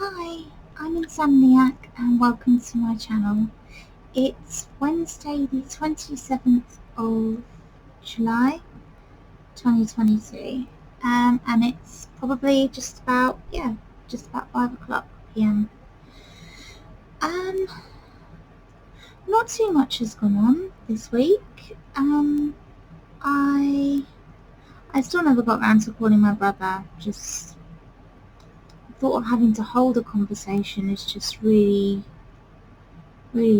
Hi, I'm Insomniac and welcome to my channel. It's Wednesday the 27th of July 2023 and it's probably just about 5 o'clock PM. Not too much has gone on this week. I still never got around to calling my brother. Just thought of having to hold a conversation is just really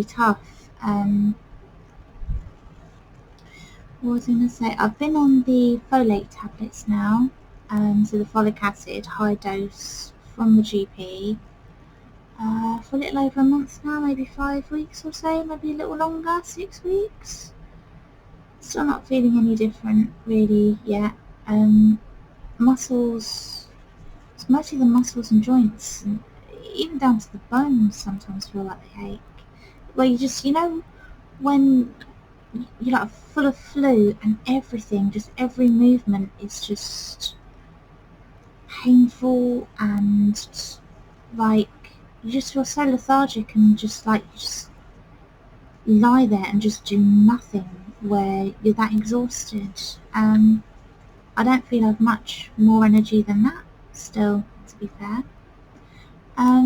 tough. What was I going to say? I've been on the folate tablets now, so the folic acid high dose from the GP for a little over a month now, maybe 5 weeks or so, maybe a little longer, 6 weeks. Still not feeling any different really yet. Muscles, it's mostly the muscles and joints, and even down to the bones sometimes feel like they ache. Well, when you're like full of flu and everything, just every movement is just painful, and like you just feel so lethargic and just like you just lie there and just do nothing where you're that exhausted. I don't feel I have much more energy than that still, to be fair.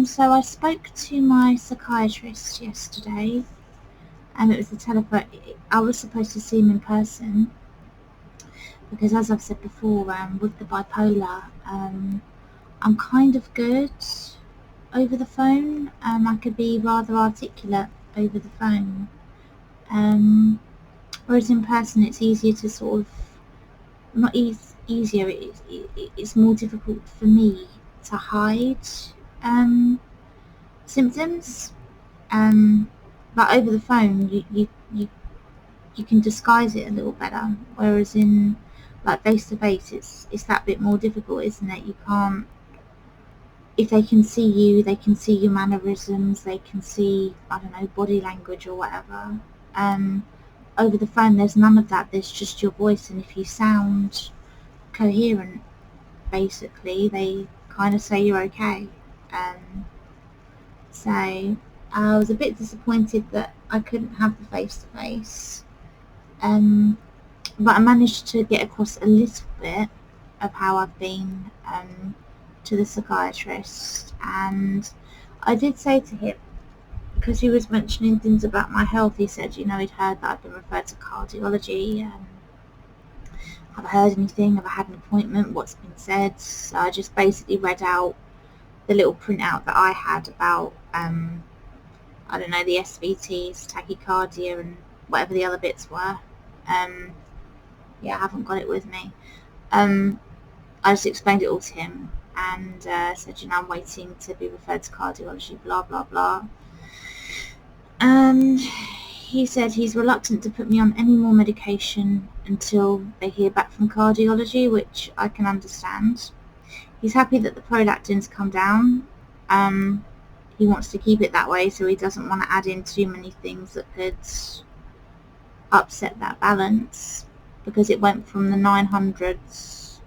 So I spoke to my psychiatrist yesterday, and it was the telephone. I was supposed to see him in person because, as I've said before, with the bipolar, I'm kind of good over the phone. I could be rather articulate over the phone, whereas in person it's easier to sort of, not easier, it's more difficult for me to hide symptoms. But over the phone you can disguise it a little better, whereas in like face to face it's that bit more difficult, isn't it? You can't, if they can see you, they can see your mannerisms, they can see, I don't know, body language or whatever. Over the phone there's none of that, there's just your voice, and if you sound coherent, basically they kind of say you're okay. So I was a bit disappointed that I couldn't have the face to face. But I managed to get across a little bit of how I've been to the psychiatrist, and I did say to him, because he was mentioning things about my health, he said, he'd heard that I've been referred to cardiology. Have I heard anything? Have I had an appointment? What's been said? So I just basically read out the little printout that I had about, I don't know, the SVTs, tachycardia, and whatever the other bits were. I haven't got it with me. I just explained it all to him and said, I'm waiting to be referred to cardiology, blah, blah, blah. And he said he's reluctant to put me on any more medication until they hear back from cardiology, which I can understand. He's happy that the prolactin's come down. He wants to keep it that way, so he doesn't want to add in too many things that could upset that balance, because it went from the 900s,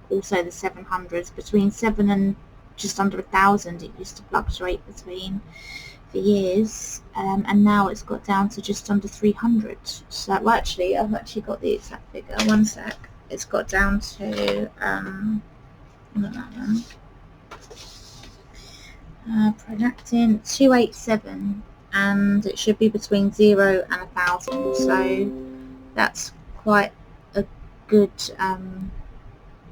also the 700s, between 7 and just under 1,000 it used to fluctuate between for years, and now it's got down to just under 300. So, well, actually I've actually got the exact figure, one sec. It's got down to prolactin 287, and it should be between 0 and 1,000, so that's quite a good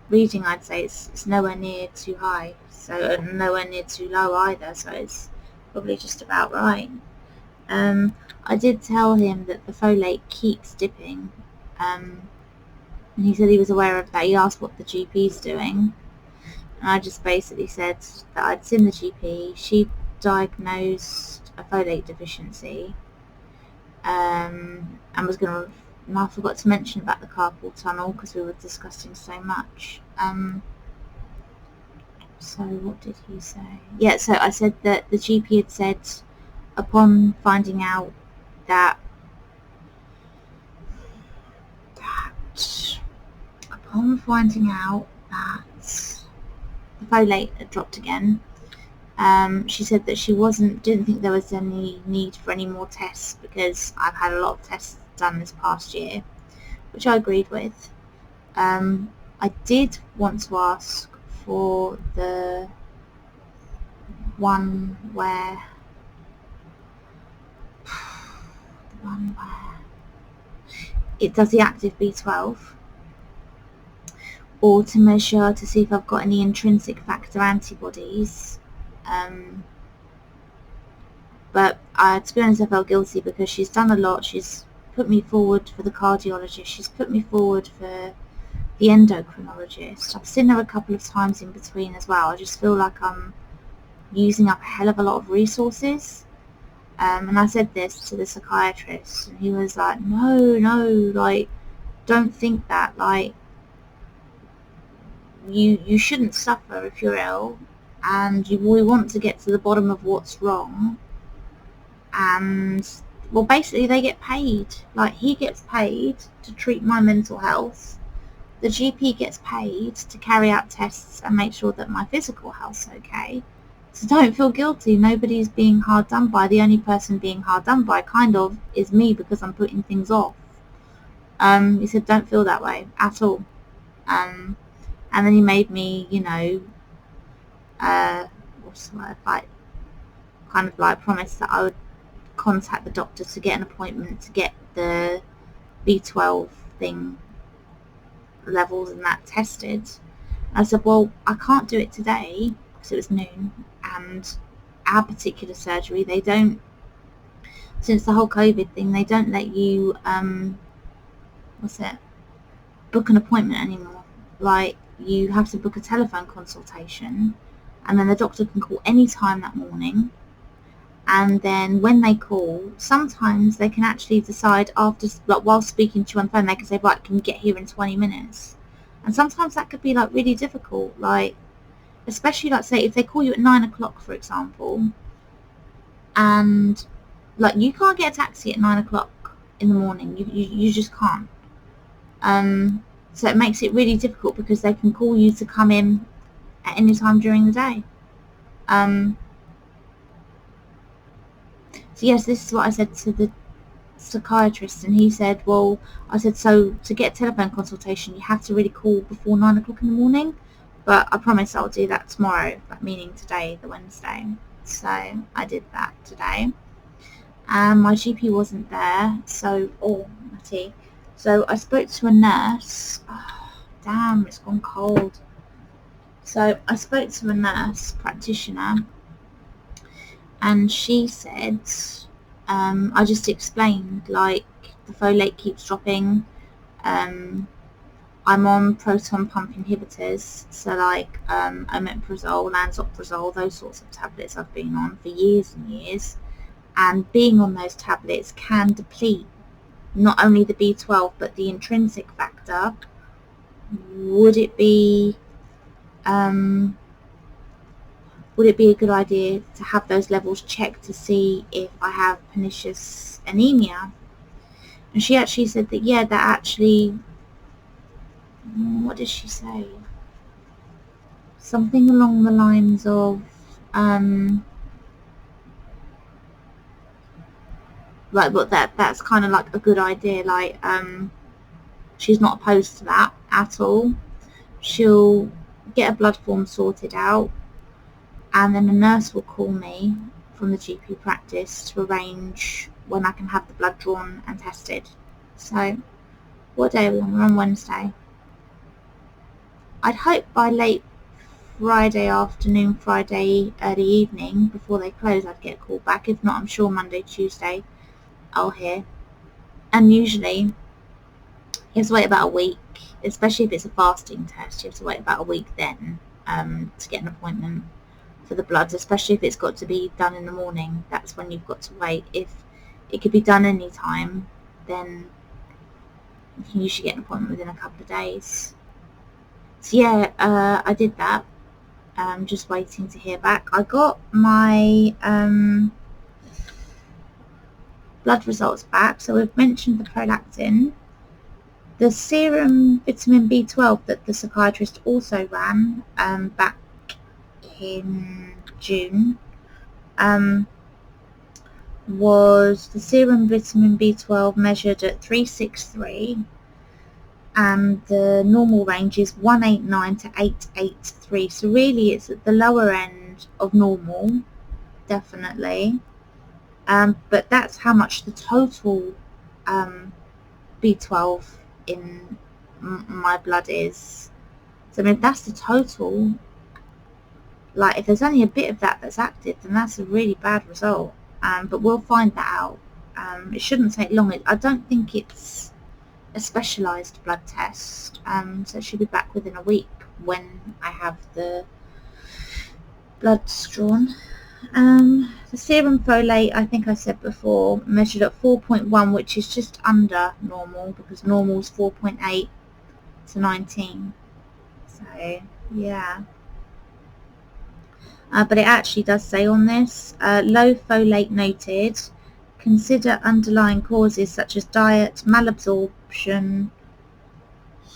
reading. I'd say it's nowhere near too high, so nowhere near too low either, so it's probably just about right. I did tell him that the folate keeps dipping, and he said he was aware of that. He asked what the GP's doing, and I just basically said that I'd seen the GP. She diagnosed a folate deficiency, and was going to, and I forgot to mention about the carpal tunnel because we were discussing so much. So what did he say? Yeah, so I said that the GP had said, upon finding out that the folate had dropped again, She said that she didn't think there was any need for any more tests because I've had a lot of tests done this past year, which I agreed with. I did want to ask for the one where it does the active B12, or to measure to see if I've got any intrinsic factor antibodies. But to be honest, I felt guilty because she's done a lot. She's put me forward for the cardiologist. She's put me forward for the endocrinologist. I've seen her a couple of times in between as well. I just feel like I'm using up a hell of a lot of resources. And I said this to the psychiatrist, and he was like, no, like, don't think that. Like, you shouldn't suffer if you're ill, and we want to get to the bottom of what's wrong. And well, basically they get paid. Like, he gets paid to treat my mental health, the GP gets paid to carry out tests and make sure that my physical health's okay. So don't feel guilty. Nobody's being hard done by. The only person being hard done by kind of is me, because I'm putting things off. He said don't feel that way at all. And then he made me, what's the word, like, kind of like promise that I would contact the doctor to get an appointment to get the B12 thing levels and that tested. I said, well, I can't do it today because it was noon, and our particular surgery, they don't, since the whole COVID thing, they don't let you book an appointment anymore. Like, you have to book a telephone consultation, and then the doctor can call any time that morning. And then when they call, sometimes they can actually decide after, like, while speaking to you on the phone, they can say, right, can you get here in 20 minutes? And sometimes that could be, like, really difficult, like, especially, like, say, if they call you at 9 o'clock, for example, and, like, you can't get a taxi at 9 o'clock in the morning. You just can't. So it makes it really difficult because they can call you to come in at any time during the day. So yes, this is what I said to the psychiatrist, and he said, well, I said, so to get a telephone consultation, you have to really call before 9 o'clock in the morning, but I promise I'll do that tomorrow, meaning today, the Wednesday. So I did that today. My GP wasn't there, so I spoke to a nurse. Oh, damn, it's gone cold. So I spoke to a nurse practitioner, and she said, I just explained, like, the folate keeps dropping. I'm on proton pump inhibitors, so like omeprazole, lansoprazole, those sorts of tablets I've been on for years and years. And being on those tablets can deplete not only the B12 but the intrinsic factor. Would it be a good idea to have those levels checked to see if I have pernicious anemia? And she actually said that, yeah, that actually, what did she say? Something along the lines of, like, but that's kind of like a good idea. Like, she's not opposed to that at all. She'll get a blood form sorted out, and then a nurse will call me from the GP practice to arrange when I can have the blood drawn and tested. So, what day are we on? We're on Wednesday. I'd hope by late Friday afternoon, Friday early evening, before they close, I'd get a call back. If not, I'm sure Monday, Tuesday, I'll hear. And usually, you have to wait about a week, especially if it's a fasting test. You have to wait about a week then to get an appointment for the bloods, especially if it's got to be done in the morning. That's when you've got to wait. If it could be done any time, then you can usually get an appointment within a couple of days. So yeah, I did that. Just waiting to hear back. I got my blood results back. So we've mentioned the prolactin. The serum vitamin B12 that the psychiatrist also ran back in June was the serum vitamin B12 measured at 363, and the normal range is 189 to 883. So really it's at the lower end of normal, definitely. But that's how much the total B12 in my blood is. So I mean, if that's the total, like if there's only a bit of that that's active, then that's a really bad result. But we'll find that out. It shouldn't take long. I don't think it's a specialised blood test, so it should be back within a week when I have the bloods drawn. The serum folate, I think I said before, measured at 4.1, which is just under normal, because normal is 4.8 to 19. So yeah, but it actually does say on this, low folate noted. Consider underlying causes such as diet, malabsorption,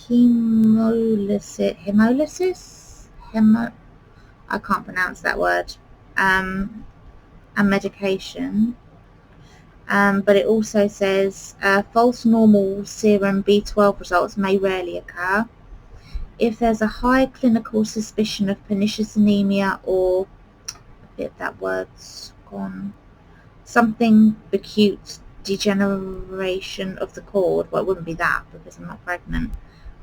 hemolysis, I can't pronounce that word, and medication. But it also says false normal serum B12 results may rarely occur. If there's a high clinical suspicion of pernicious anemia or, that word's gone, something acute degeneration of the cord, well, it wouldn't be that because I'm not pregnant,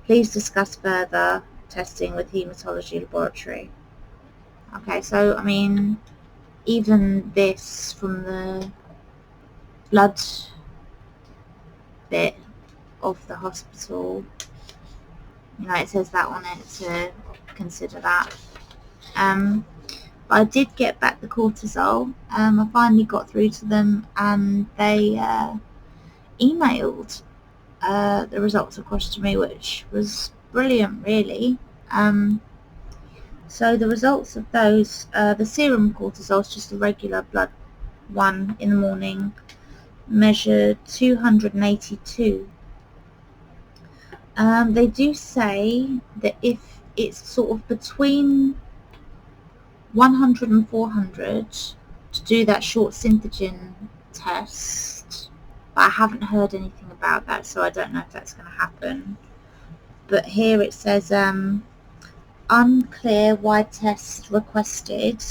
please discuss further testing with hematology laboratory. Okay, so I mean, even this from the blood bit of the hospital, you know, it says that on it to consider that. But I did get back the cortisol. I finally got through to them, and they emailed the results across to me, which was brilliant, really. So the results of those, the serum cortisol is just a regular blood one in the morning, measured 282. They do say that if it's sort of between 100 and 400 to do that short synthogen test, but I haven't heard anything about that, so I don't know if that's going to happen. But here it says unclear why test requested.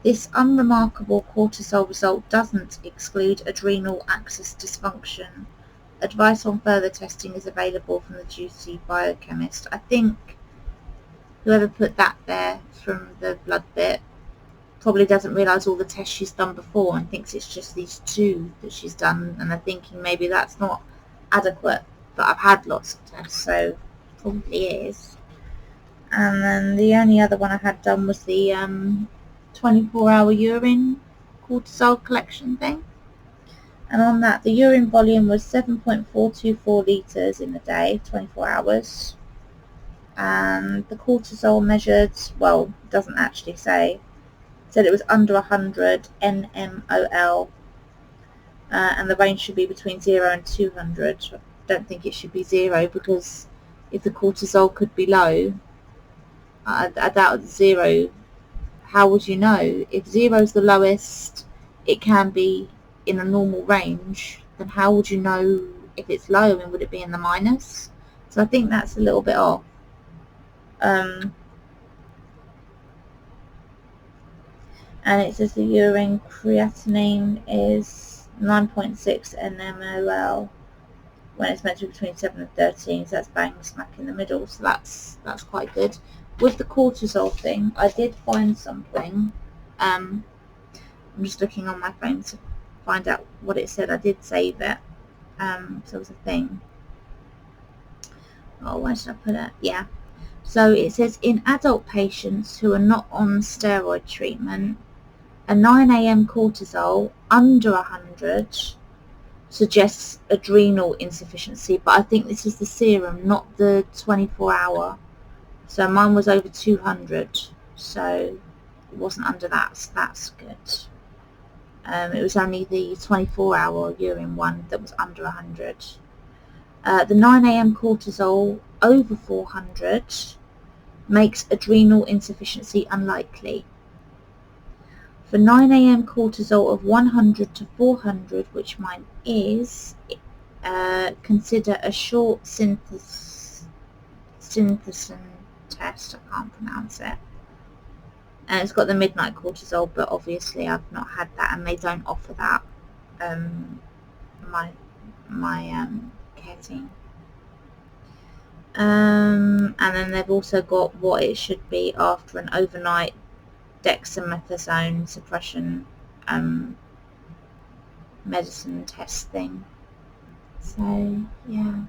This unremarkable cortisol result doesn't exclude adrenal axis dysfunction. Advice on further testing is available from the duty biochemist. I think whoever put that there from the blood bit probably doesn't realise all the tests she's done before and thinks it's just these two that she's done, and they're thinking maybe that's not adequate, but I've had lots of tests, so probably is. And then the only other one I had done was the 24-hour urine cortisol collection thing. And on that, the urine volume was 7.424 litres in a day, 24 hours. And the cortisol measured, well, it doesn't actually say. It said it was under 100 nmol. And the range should be between 0 and 200. I don't think it should be 0, because if the cortisol could be low, I doubt 0. How would you know? If 0 is the lowest it can be in a normal range, then how would you know if it's low? I mean, would it be in the minus? So I think that's a little bit off. And it says the urine creatinine is 9.6 nmol when it's meant to be between 7 and 13, so that's bang smack in the middle, so that's quite good. With the cortisol thing, I did find something. I'm just looking on my phone to find out what it said. I did save it. So it was a thing. Oh, where should I put it? Yeah. So it says in adult patients who are not on steroid treatment, a 9 a.m. cortisol under 100 suggests adrenal insufficiency, but I think this is the serum, not the 24-hour. So mine was over 200, so it wasn't under that, so that's good. It was only the 24-hour urine one that was under 100. The 9 a.m. cortisol over 400 makes adrenal insufficiency unlikely. For 9 a.m. cortisol of 100 to 400, which mine is, consider a short synthesis test. I can't pronounce it. And it's got the midnight cortisol, but obviously I've not had that, and they don't offer that. My care team. And then they've also got what it should be after an overnight dexamethasone suppression medicine test thing. So yeah.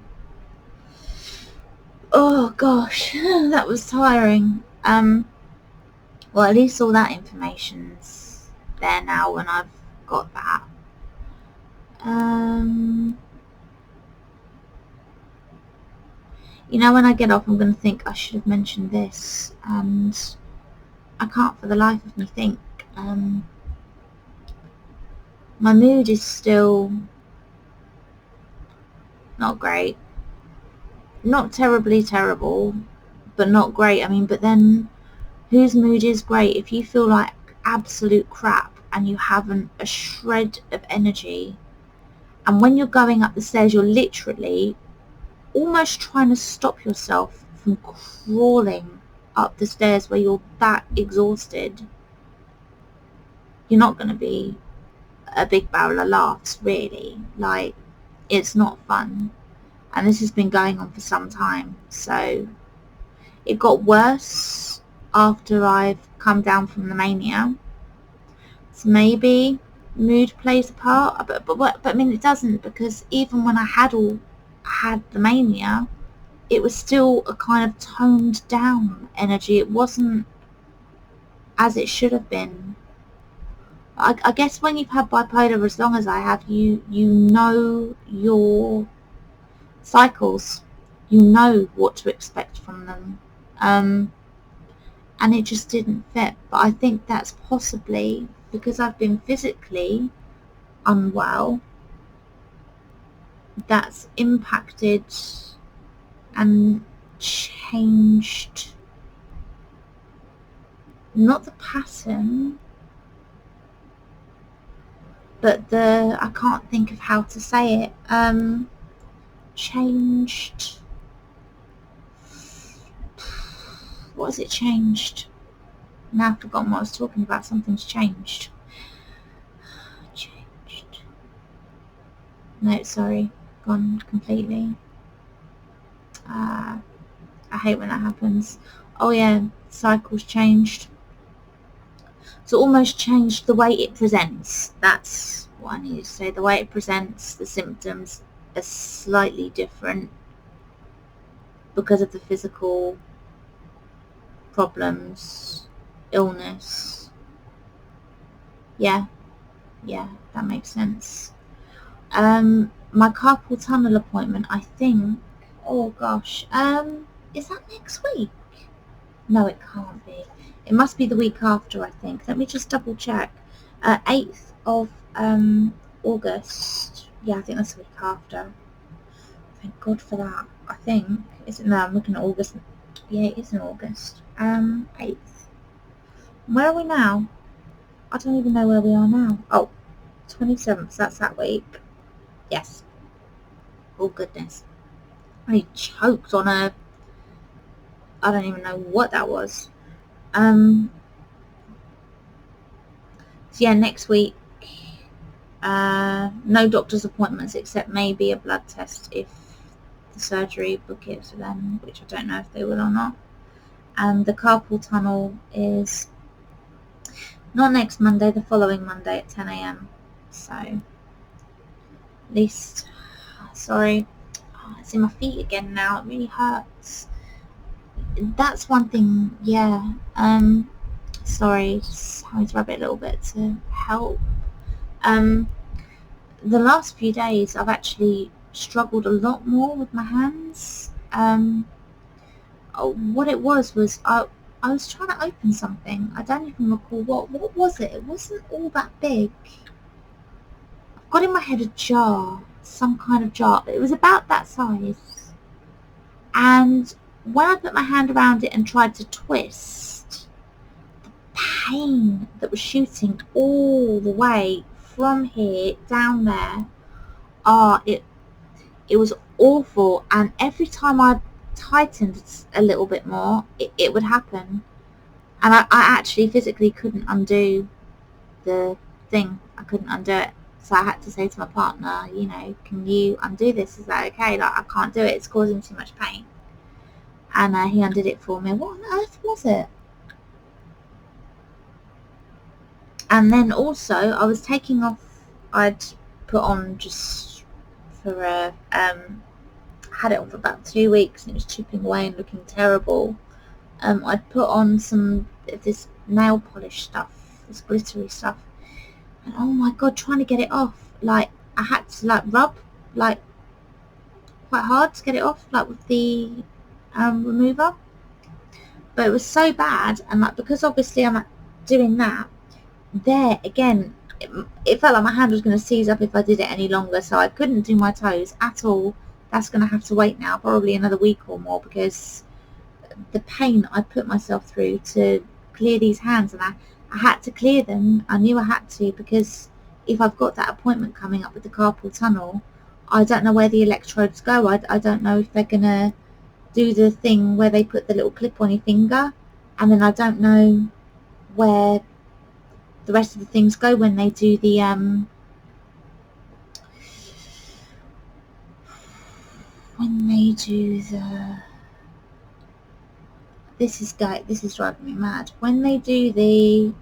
Oh gosh, that was tiring. Well, at least all that information's there now when I've got that. You know, when I get off, I'm going to think I should have mentioned this, and I can't for the life of me think. My mood is still not great. Not terribly terrible, but not great. I mean, but then whose mood is great? If you feel like absolute crap and you haven't a shred of energy, and when you're going up the stairs, you're literally almost trying to stop yourself from crawling up the stairs where you're that exhausted, you're not going to be a big barrel of laughs, really. Like, it's not fun. And this has been going on for some time. So it got worse after I've come down from the mania. So maybe mood plays a part, but I mean, it doesn't, because even when I had the mania, it was still a kind of toned down energy. It wasn't as it should have been. I guess when you've had bipolar as long as I have, you know your cycles, you know what to expect from them, and it just didn't fit. But I think that's possibly because I've been physically unwell, that's impacted and changed not the pattern, but I can't think of how to say it, changed, what has it changed? Now I've forgotten what I was talking about. Something's changed. No, sorry, gone completely. I hate when that happens. Oh yeah, cycles changed. So almost changed the way it presents. That's what I need to say. The way it presents, the symptoms are slightly different because of the physical problems, illness. Yeah, that makes sense. My carpal tunnel appointment, I think, oh gosh, is that next week? No, it can't be. It must be the week after, I think. Let me just double check. 8th of August. Yeah, I think that's the week after. Thank God for that. I think. Is it? No, I'm looking at August. Yeah, it is in August. 8th. Where are we now? I don't even know where we are now. Oh, 27th. That's that week. Yes. Oh, goodness. I choked on I don't even know what that was. So yeah, next week, no doctor's appointments except maybe a blood test if the surgery book it for them, which I don't know if they will or not. And the carpal tunnel is not next Monday, the following Monday at 10 a.m. So, at least, sorry, it's in my feet again now, it really hurts. That's one thing, yeah. Sorry, just having to rub it a little bit to help. The last few days I've actually struggled a lot more with my hands. What it was I was trying to open something. I don't even recall what was it. It wasn't all that big. I've got in my head a jar, some kind of jar. It was about that size. And when I put my hand around it and tried to twist, the pain that was shooting all the way from here down there. It was awful, and every time I tightened a little bit more, it would happen. And I actually physically couldn't undo the thing. I couldn't undo it. So I had to say to my partner, you know, can you undo this? Is that okay? Like, I can't do it. It's causing too much pain. And he undid it for me. What on earth was it? And then also, I was taking off, I'd put on just for a, had it on for about 2 weeks, and it was chipping away and looking terrible. I'd put on some of this nail polish stuff, this glittery stuff, and oh my god, trying to get it off, like I had to like rub like quite hard to get it off, like with the remover. But it was so bad, and like because obviously I'm doing that, there again, it felt like my hand was going to seize up if I did it any longer, so I couldn't do my toes at all. That's going to have to wait now, probably another week or more, because the pain I put myself through to clear these hands, and I had to clear them. I knew I had to, because if I've got that appointment coming up with the carpal tunnel, I don't know where the electrodes go. I don't know if they're going to do the thing where they put the little clip on your finger, and then I don't know where the rest of the things go when they do the this is driving me mad. When they do the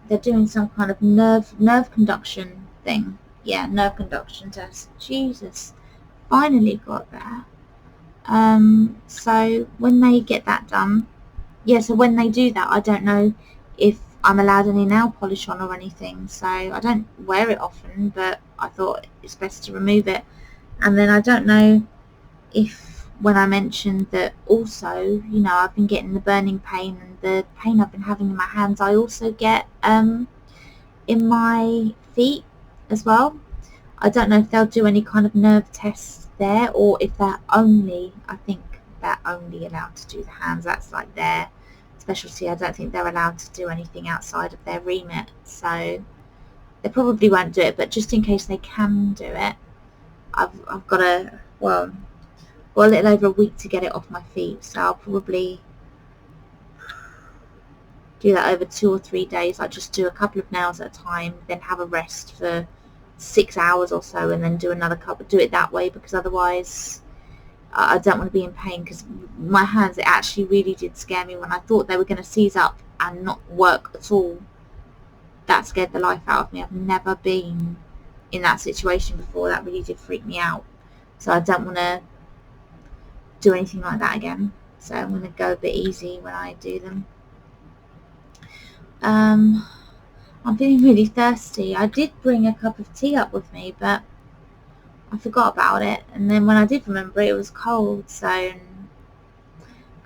they're doing some kind of nerve conduction thing. Yeah, nerve conduction test. Jesus, finally got there. So when they get that done, so when they do that, I don't know if I'm allowed any nail polish on or anything, so I don't wear it often, but I thought it's best to remove it. And then I don't know if, when I mentioned that also, you know, I've been getting the burning pain and the pain I've been having in my hands, I also get in my feet as well. I don't know if they'll do any kind of nerve tests there, or if they're only, I think they're only allowed to do the hands. That's like their specialty. I don't think they're allowed to do anything outside of their remit, so they probably won't do it. But just in case they can do it, I've got a little over a week to get it off my feet, so I'll probably do that over 2 or 3 days. I just do a couple of nails at a time, then have a rest for 6 hours or so, and then do another couple. Do it that way, because otherwise I don't want to be in pain, because my hands, it actually really did scare me when I thought they were going to seize up and not work at all. That scared the life out of me. I've never been in that situation before. That really did freak me out, so I don't want to do anything like that again. So I'm going to go a bit easy when I do them. I'm feeling really thirsty. I did bring a cup of tea up with me, but I forgot about it, and then when I did remember, it was cold, so I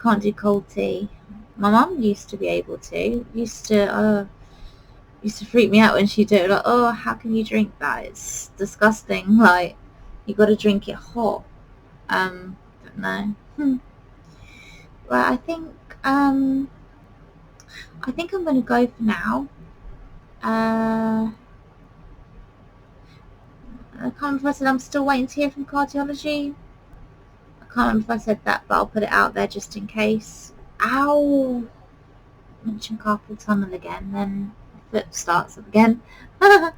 can't do cold tea. My mum used to be able to. Used to freak me out when she'd do it. Like, oh, how can you drink that? It's disgusting. Like, you got to drink it hot. But no. Well, I think I'm going to go for now. I can't remember if I said I'm still waiting to hear from cardiology. I can't remember if I said that, but I'll put it out there just in case. Ow! Mention carpal tunnel again, then the foot starts up again. But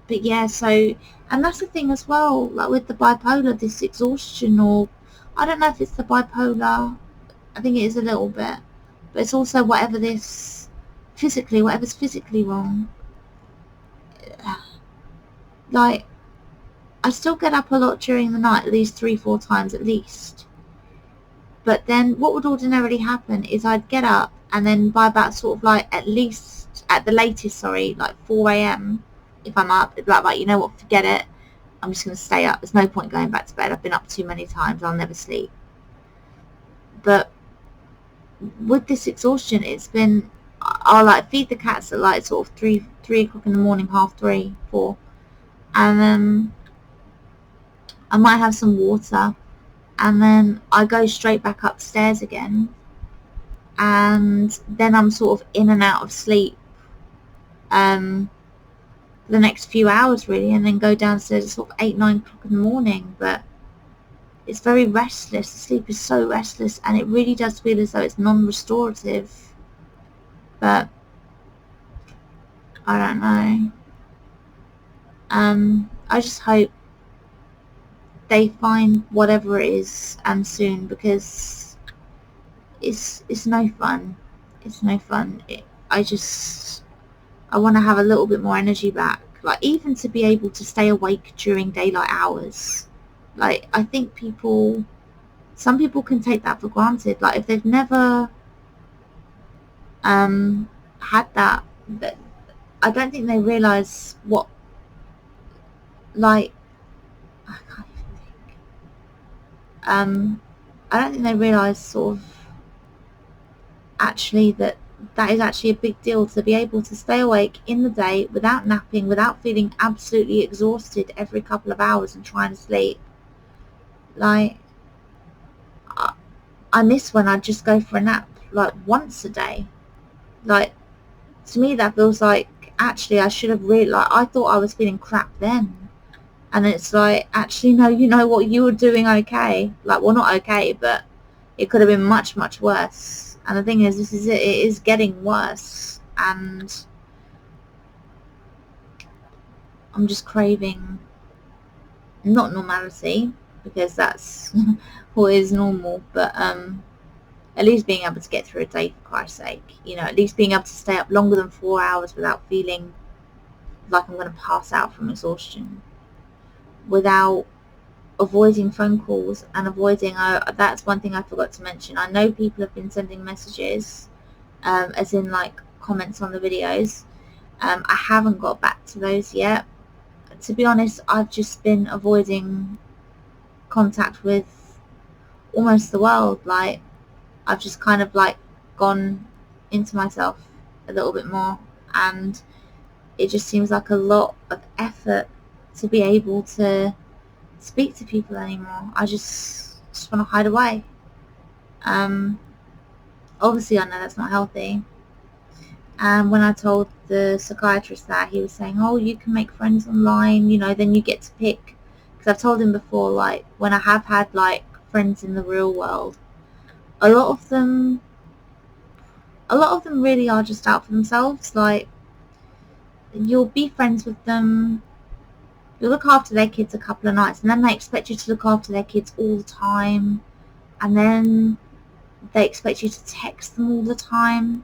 yeah, so, and that's the thing as well, like with the bipolar, this exhaustion, or I don't know if it's the bipolar, I think it is a little bit, but it's also whatever's physically wrong. Like, I still get up a lot during the night, at least 3-4 times at least. But then what would ordinarily happen is I'd get up, and then by about sort of like at the latest, like 4 a.m, if I'm up, it's like, you know what, forget it. I'm just going to stay up. There's no point going back to bed. I've been up too many times. I'll never sleep. But with this exhaustion, it's been, I'll like feed the cats at like sort of 3 o'clock in the morning, 3:30, 4, and then I might have some water, and then I go straight back upstairs again, and then I'm sort of in and out of sleep the next few hours really, and then go downstairs at sort of 8-9 o'clock in the morning. But it's very restless. The sleep is so restless, and it really does feel as though it's non-restorative. But I don't know. I just hope they find whatever it is soon, because it's no fun. It's no fun. I want to have a little bit more energy back. Like, even to be able to stay awake during daylight hours. Like, I think some people can take that for granted. Like, if they've never had that, but I don't think they realise what, like, I can't even think. I don't think they realise sort of actually that is actually a big deal, to be able to stay awake in the day without napping, without feeling absolutely exhausted every couple of hours and trying to sleep. Like, I miss when I just go for a nap like once a day. Like, to me that feels like actually I should have really, like, I thought I was feeling crap then, and it's like, actually no, you know what, you were doing okay. Like, well, not okay, but it could have been much, much worse. And the thing is, this is it is getting worse, and I'm just craving not normality, because that's what is normal, but at least being able to get through a day, for Christ's sake. You know, at least being able to stay up longer than 4 hours without feeling like I'm going to pass out from exhaustion, without avoiding phone calls and avoiding, that's one thing I forgot to mention. I know people have been sending messages, as in like comments on the videos. I haven't got back to those yet. To be honest, I've just been avoiding contact with almost the world. Like, I've just kind of like gone into myself a little bit more, and it just seems like a lot of effort to be able to speak to people anymore. I just want to hide away. Obviously I know that's not healthy, and when I told the psychiatrist that, he was saying, oh, you can make friends online, you know, then you get to pick. Because I've told him before, like, when I have had like friends in the real world, a lot of them really are just out for themselves. Like, you'll be friends with them, you look after their kids a couple of nights, and then they expect you to look after their kids all the time, and then they expect you to text them all the time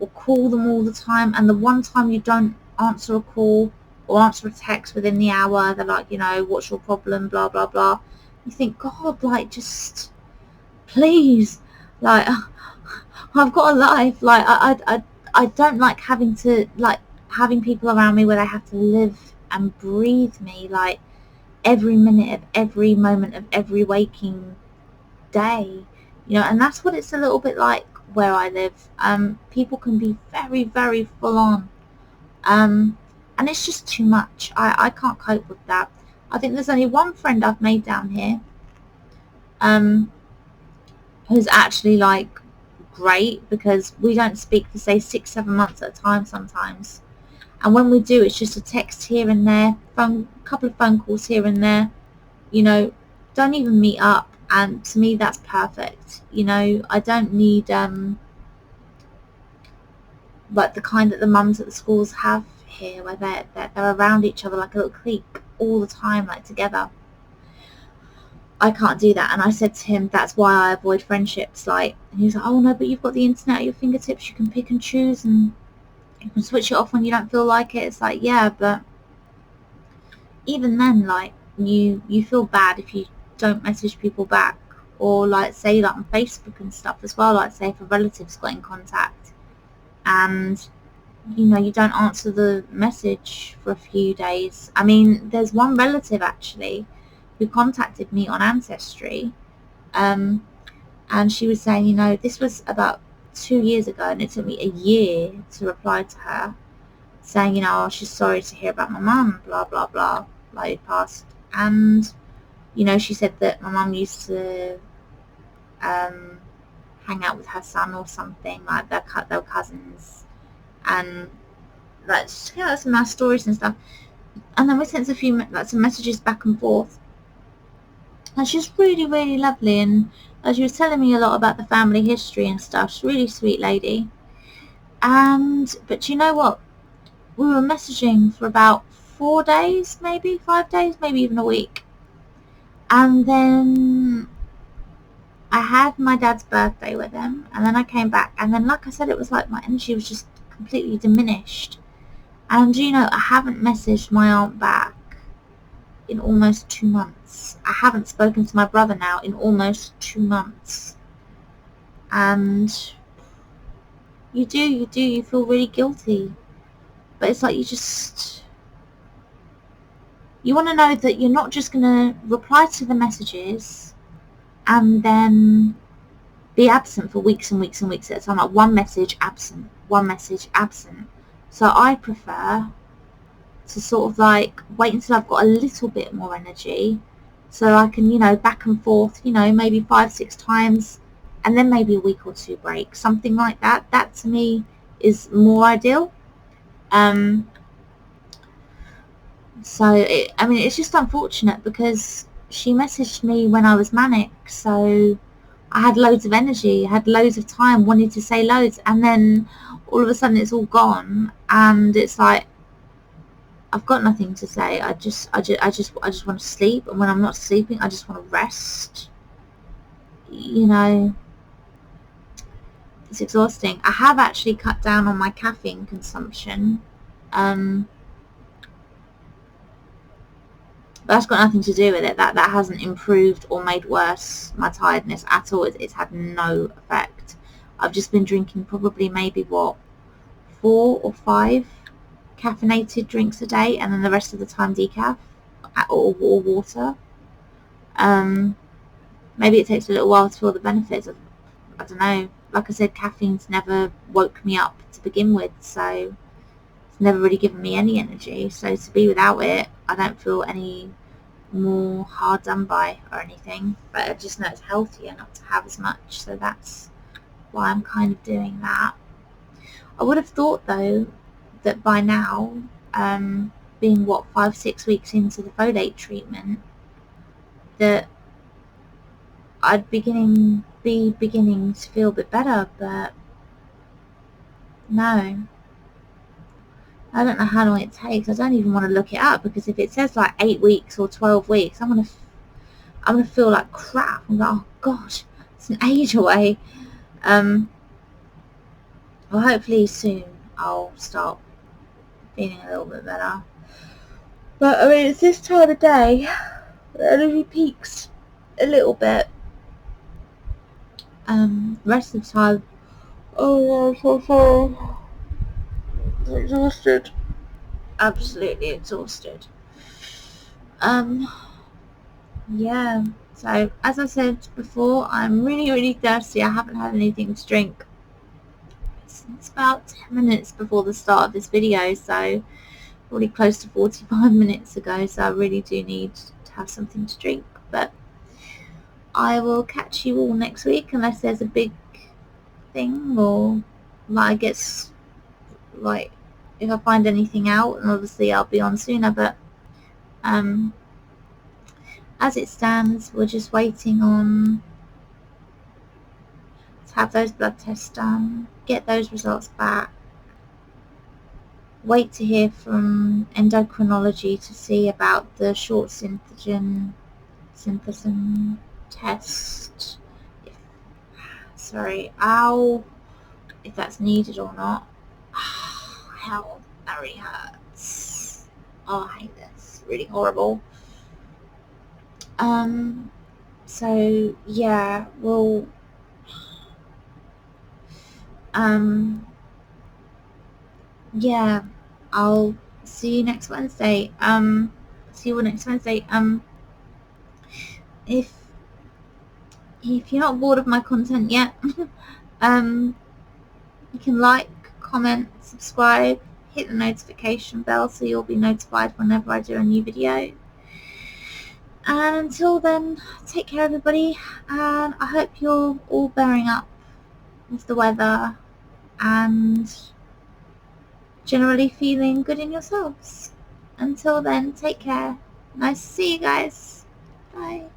or call them all the time, and the one time you don't answer a call or answer a text within the hour, they're like, you know, what's your problem, blah blah blah. You think, God, like, just please, like, I've got a life. Like, I don't like having people around me where they have to live and breathe me, like, every minute of every moment of every waking day, you know. And that's what it's a little bit like where I live. People can be very, very full on, and it's just too much. I can't cope with that. I think there's only one friend I've made down here, who's actually like great, because we don't speak for say 6-7 months at a time sometimes, and when we do, it's just a text here and there, a couple of phone calls here and there, you know, don't even meet up. And to me, that's perfect. You know, I don't need like the kind that the mums at the schools have here, where they're around each other like a little clique all the time, like together. I can't do that. And I said to him, that's why I avoid friendships. Like, and he was like, oh no, but you've got the internet at your fingertips, you can pick and choose, and you can switch it off when you don't feel like it. It's like, yeah, but even then, like, you feel bad if you don't message people back, or like, say, like on Facebook and stuff as well, like, say if a relative's got in contact and, you know, you don't answer the message for a few days. I mean, there's one relative actually who contacted me on Ancestry, and she was saying, you know, this was about 2 years ago, and it took me a year to reply to her saying, you know, oh, she's sorry to hear about my mum, blah blah blah. load passed. And you know, she said that my mum used to hang out with her son or something, like they were cousins, and like, you know, some nice stories and stuff. And then we sent a few some messages back and forth, and she's really, really lovely. And she was telling me a lot about the family history and stuff. She's a really sweet lady. But you know what? We were messaging for about 4 days, maybe 5 days, maybe even a week. And then I had my dad's birthday with him, and then I came back, and then, like I said, it was like my energy was just completely diminished. And you know, I haven't messaged my aunt back in almost 2 months. I haven't spoken to my brother now in almost 2 months. And you feel really guilty. But it's like you want to know that you're not just going to reply to the messages and then be absent for weeks and weeks and weeks at a time. Like one message absent, one message absent. So I prefer to sort of like wait until I've got a little bit more energy, so I can, you know, back and forth, you know, maybe 5-6 times, and then maybe a week or 2 break, something like that. That to me is more ideal. So it's just unfortunate because she messaged me when I was manic, so I had loads of energy, I had loads of time, wanted to say loads, and then all of a sudden it's all gone, and it's like I've got nothing to say. I just want to sleep, and when I'm not sleeping, I just want to rest. You know, it's exhausting. I have actually cut down on my caffeine consumption. But that's got nothing to do with it. That hasn't improved or made worse my tiredness at all. It's had no effect. I've just been drinking probably maybe 4 or 5 caffeinated drinks a day, and then the rest of the time decaf or water. Maybe it takes a little while to feel the benefits of, I don't know. Like I said, caffeine's never woke me up to begin with, so it's never really given me any energy. So to be without it, I don't feel any more hard done by or anything, but I just know it's healthier not to have as much, so that's why I'm kind of doing that. I would have thought though that by now, being 5-6 weeks into the folate treatment, that I'd be beginning to feel a bit better, but no. I don't know how long it takes. I don't even want to look it up, because if it says like 8 weeks or 12 weeks, I'm gonna feel like crap. I'm like, oh gosh, it's an age away. Well, hopefully soon I'll start feeling a little bit better. But I mean, it's this time of day, the energy peaks a little bit. The rest of the time, oh, I'm so sorry. I'm exhausted. Absolutely exhausted. Yeah. So as I said before, I'm really, really thirsty. I haven't had anything to drink since about 10 minutes before the start of this video, so probably close to 45 minutes ago. So I really do need to have something to drink. But I will catch you all next week, unless there's a big thing, or like, I guess, like, if I find anything out, and obviously I'll be on sooner. But as it stands, we're just waiting on to have those blood tests done, get those results back, wait to hear from Endocrinology to see about the short synthesin test. If that's needed or not. Hell, that really hurts. Oh, I hate this. Really horrible. So yeah, well, yeah, I'll see you next Wednesday. See you next Wednesday. If you're not bored of my content yet, you can like, comment, subscribe, hit the notification bell so you'll be notified whenever I do a new video. And until then, take care everybody, and I hope you're all bearing up with the weather and generally feeling good in yourselves. Until then, take care. Nice to see you guys. Bye.